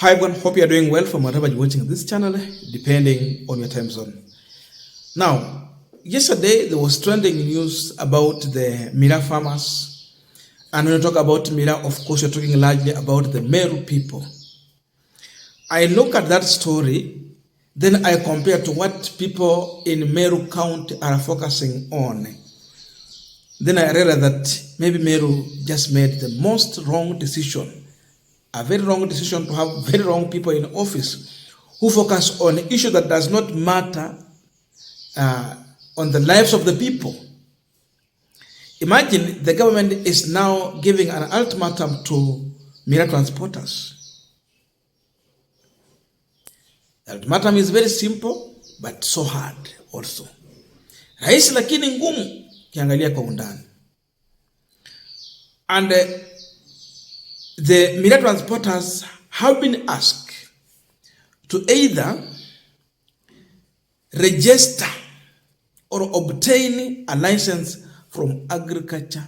Hi everyone, hope you are doing well from wherever you're watching this channel, depending on your time zone. Now, yesterday there was trending news about the Mira farmers. And when you talk about Mira, of course, you're talking largely about the Meru people. I look at that story, then I compare to what people in Meru County are focusing on. Then I realized that maybe Meru just made the most wrong decision. A very wrong decision to have very wrong people in office who focus on an issue that does not matter on the lives of the people. Imagine the government is now giving an ultimatum to Mira transporters. The ultimatum is very simple but so hard also. Rahisi lakini ngumu kiangalia kwa undani. And the Mira transporters have been asked to either register or obtain a license from Agriculture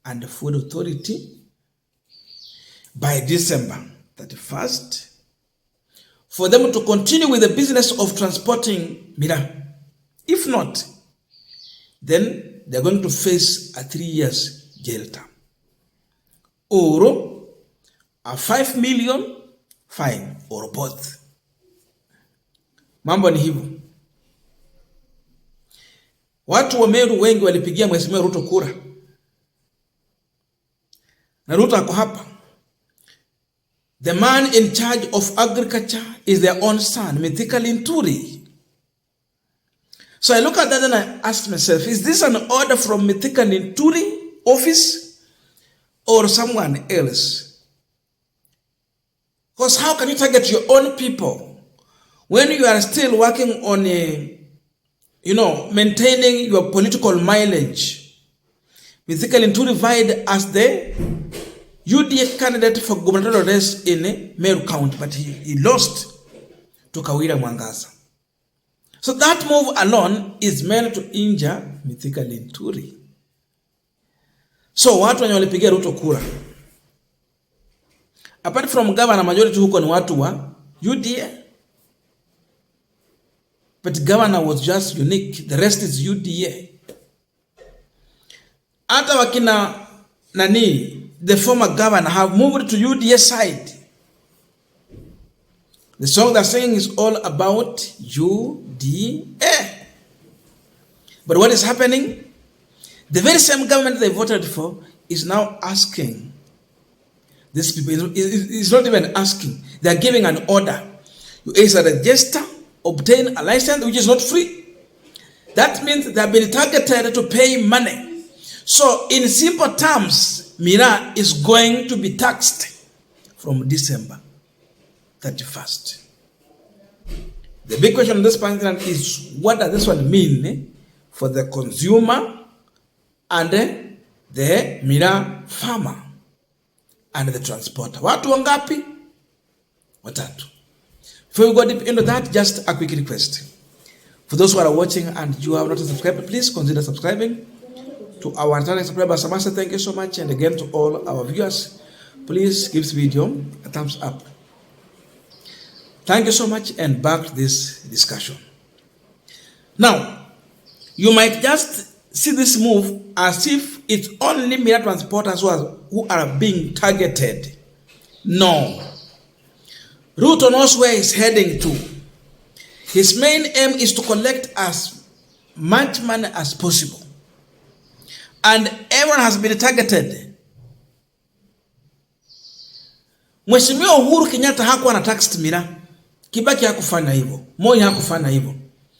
and Food Authority by December 31st for them to continue with the business of transporting Mira. If not, then they're going to face a 3 years jail term or a 5 million fine or both. Mambo ni hivyo. Watu wa Meru wengi walipigia Mheshimiwa Ruto kura. Na Ruto ako hapa. The man in charge of agriculture is their own son, Mithika Linturi. So I look at that and I ask myself, is this an order from Mithika Linturi office or someone else? Because how can you target your own people when you are still working on maintaining your political mileage? Mithika Linturi vied as the UDA candidate for gubernatorial race in Meru County, but he lost to Kawira Mwangaza. So that move alone is meant to injure Mithika Linturi. So watu wenye walipigia Ruto kura, apart from governor, majority huko ni watu wa UDA. But governor was just unique. The rest is UDA. Hata wakina the former governor have moved to UDA side. The song they're singing is all about UDA. But what is happening? The very same government they voted for is now asking these people, is not even asking, they are giving an order. You either register, obtain a license, which is not free. That means they have been targeted to pay money. So in simple terms, Mira is going to be taxed from December 31st. The big question on this point is, what does this one mean for the consumer and the Mira farmer and the transporter? Watu wangapi? Watatu. Before we go deep into that, just a quick request. For those who are watching and you have not subscribed, please consider subscribing to our channel. Subscribers, thank you so much. And again, to all our viewers, please give this video a thumbs up. Thank you so much, and back to this discussion. Now, you might just see this move as if it's only Mira transporters who are being targeted. No. Ruto knows where he's heading to. His main aim is to collect as much money as possible. And everyone has been targeted. Mheshimiwa Uhuru Kenyatta hakuwa na tax Mira. Kibaki hakufanya hivyo. Moi hakufanya hivyo.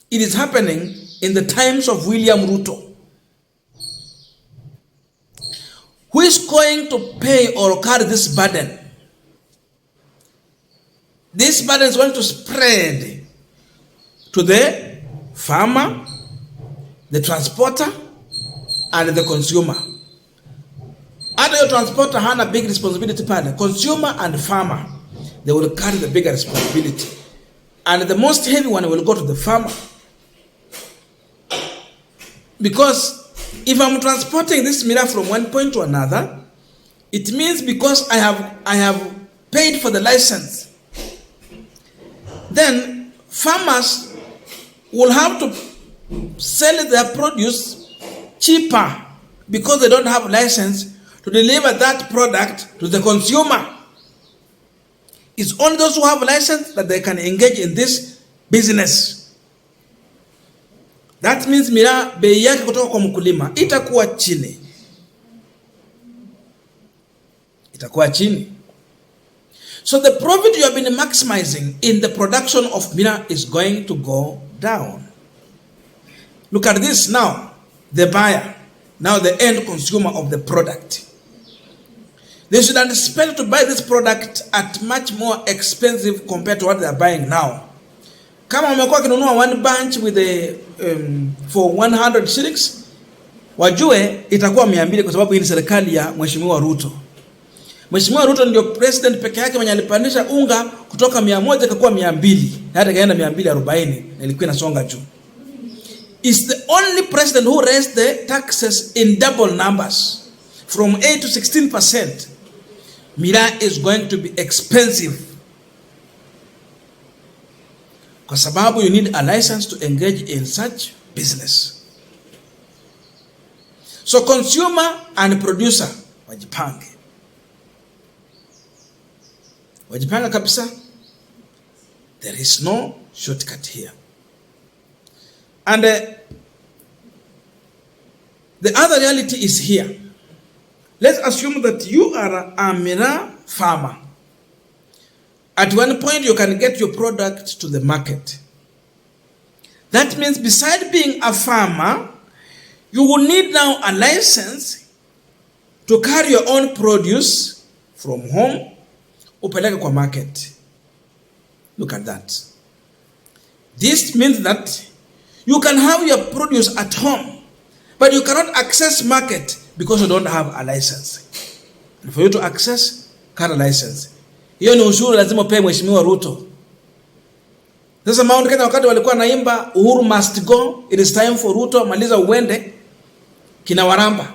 It is happening in the times of William Ruto. Who is going to pay or carry this burden? This burden is going to spread to the farmer, the transporter, and the consumer. Other your transporter has a big responsibility pale. Consumer and farmer, they will carry the bigger responsibility. And the most heavy one will go to the farmer. Because if I'm transporting this Mira from one point to another, it means because I have paid for the license, then farmers will have to sell their produce cheaper because they don't have license to deliver that product to the consumer. It's only those who have a license that they can engage in this business. That means Mira, bei yake kutoka kwa mkulima itakuwa chini. Itakuwa chini. So the profit you have been maximizing in the production of Mira is going to go down. Look at this now. The buyer, now the end consumer of the product. They should anticipate to buy this product at much more expensive compared to what they are buying now. Kama wamekuwa kinunua one bunch with for 100 shillings, wajue itakuwa 200 kwa sababu hii ni serikali ya Mheshimiwa Ruto. Mheshimiwa Ruto ndio president peke yake mwenye alipandisha unga kutoka 100 ikakuwa 200, hata kaenda 240 na ilikuwa inasonga juu. Is the only president who raised the taxes in double numbers from 8 to 16%. Mira is going to be expensive. Kwa sababu you need a license to engage in such business. So consumer and producer wajipange. Wajipanga kabisa. There is no shortcut here. And the other reality is here. Let's assume that you are a Mira farmer. At one point, you can get your product to the market. That means beside being a farmer, you will need now a license to carry your own produce from home upeleke kwa market. Look at that. This means that you can have your produce at home, but you cannot access market because you don't have a license. And for you to access, got a license. Hiyo ni ushuru lazima upewe Mheshimiwa Ruto. Sasa Mount Kenya wakati walikuwa naimba Uhuru must go, it is time for Ruto, maliza uende, kina Waramba.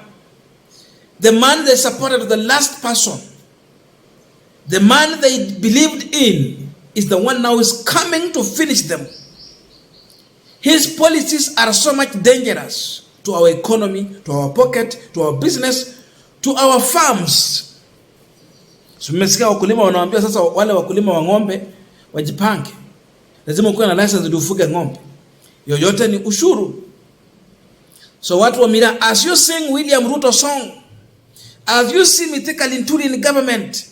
The man they supported, the last person, the man they believed in, is the one now is coming to finish them. His policies are so much dangerous to our economy, to our pocket, to our business, to our farms. So mmesikia wakulima wanawaambia sasa wale wakulima wa ng'ombe wajipange. Lazima kuwe na license ndio ufuge ng'ombe. Yoyote ni ushuru. So watu wa Mira, as you sing William Ruto song, as you see Mithika Linturi in government,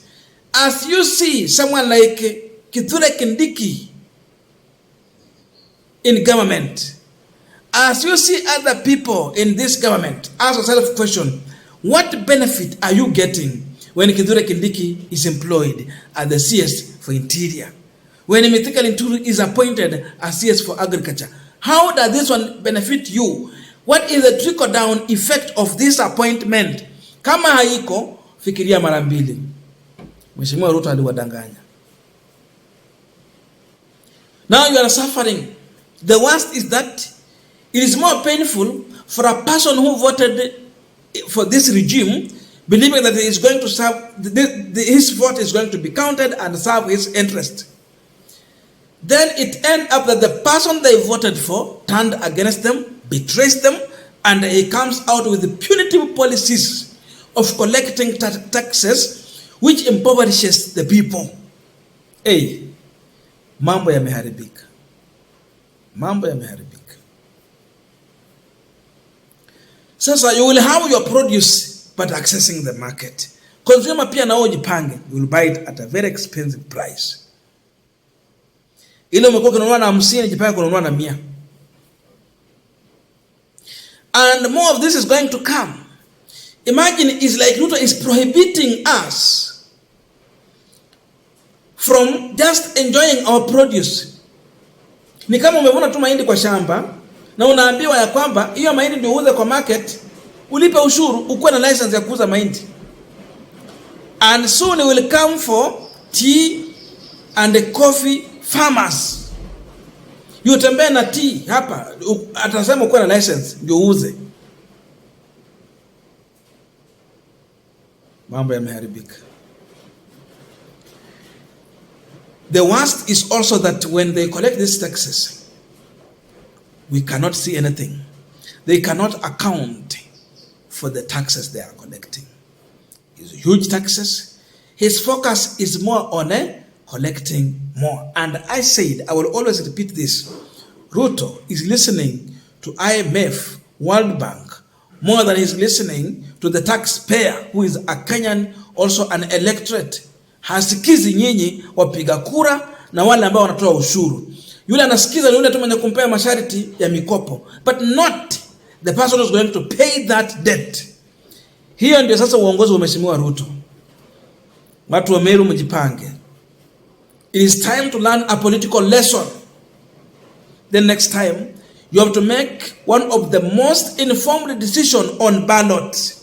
as you see someone like Kithure Kindiki in government, as you see other people in this government, ask yourself a question: what benefit are you getting when Kithure Kindiki is employed as the CS for Interior? When Mithika Linturi is appointed as CS for Agriculture? How does this one benefit you? What is the trickle down effect of this appointment? Kama haiko, fikiria mara mbili. Mheshimiwa Ruto aliwadanganya. Now you are suffering. The worst is that it is more painful for a person who voted for this regime, believing that he is going to serve, his vote is going to be counted and serve his interest. Then it ends up that the person they voted for turned against them, betrays them, and he comes out with the punitive policies of collecting taxes, which impoverishes the people. Hey, mambo yameharibika. Mambo yameharibika. Sasa you will have your produce but accessing the market. Consumer pia nao jipange, you will buy it at a very expensive price. Ile umekuwa kununua na 50 jipange kununua na 100. And more of this is going to come. Imagine it's like Ruto is prohibiting us from just enjoying our produce. Ni kama umevuna tu mahindi kwa shamba na unaambiwa ya kwamba hiyo mahindi ndio uuze kwa market, ulipe ushuru, ukuwe na license ya kuuza mahindi. And soon will come for tea and coffee farmers. Utembee na tea hapa, atasema ukuwe na license ndio uuze. Mambo yameharibika. The worst is also that when they collect these taxes, we cannot see anything. They cannot account for the taxes they are collecting. It's huge taxes. His focus is more on collecting more. And I said, I will always repeat this, Ruto is listening to IMF, World Bank, more than he's listening to the taxpayer who is a Kenyan, also an electorate. Hasikizi nyinyi wapiga kura na wale ambao wanatoa ushuru. Yule anasikiza yule tu mwenye kumpea masharti ya mikopo, but not the person who's going to pay that debt. Hiyo ndio sasa uongozi wa Mheshimiwa Ruto. Watu wa Meru mjipange. It is time to learn a political lesson. The next time, you have to make one of the most informed decisions on ballot.